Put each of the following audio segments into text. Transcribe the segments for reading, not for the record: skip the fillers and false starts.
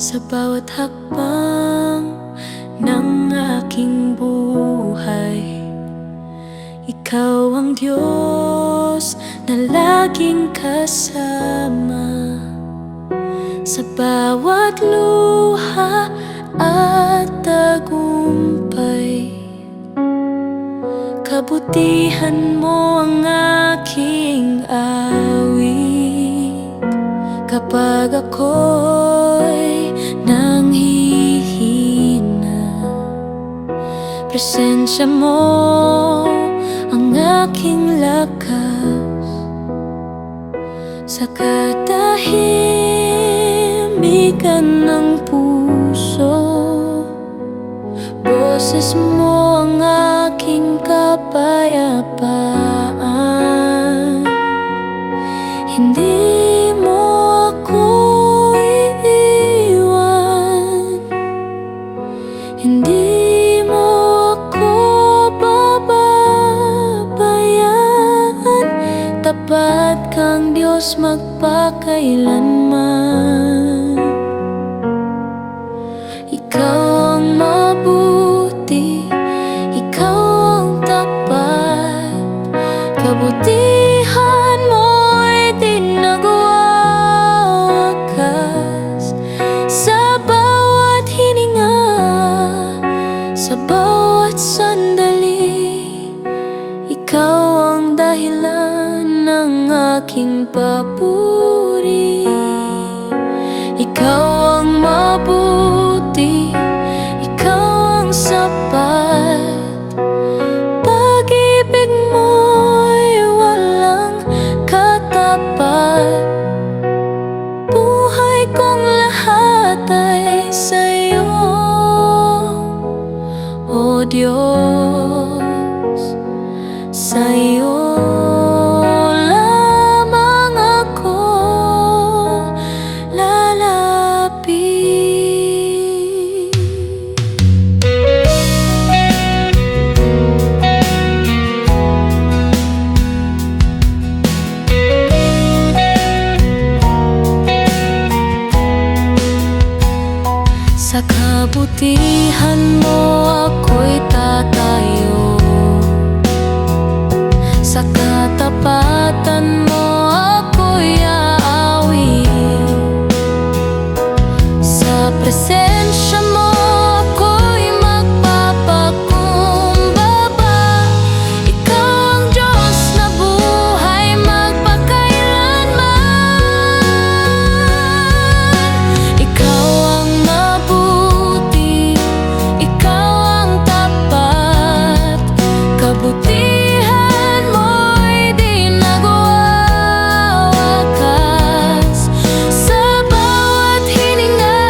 Sa bawat hakbang ng aking buhay, Ikaw ang Diyos na laging kasama. Sa bawat luha at tagumpay, kabutihan mo ang aking awit. Kapag ako'y nanghihina, presensya mo ang aking lakas. Sa katahimikan ng puso, boses mo ang aking kapayapaan. Hindi mo ako iiwan, hindi mo ako bababayaan. Tapat kang Diyos magpakailanman. Ikaw ang mabuti, ikaw ang tapat. Kabutihan mo'y di nagwawakas. Sa bawat hininga, sa bawat sandali, ikaw ang dahilan ng aking papuri. Ikaw ang mabuti, ikaw ang sapat. Pag-ibig mo'y walang katapat. Buhay kong lahat ay sa'yo, O Diyos. Sa'yo lamang ako lalapit. Sa kabutihan mo ako'y tatayo, sa katapatan mo ako'y aawit. Sa presensya mo ako'y magpapakumbaba. Ikaw ang Diyos na buhay magpakailanman. Ikaw ang mabuti, ikaw ang tapat. Kabutihan mo'y di nagwawakas. Sa bawat hininga,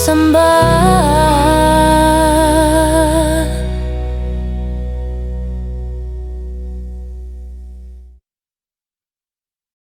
samba.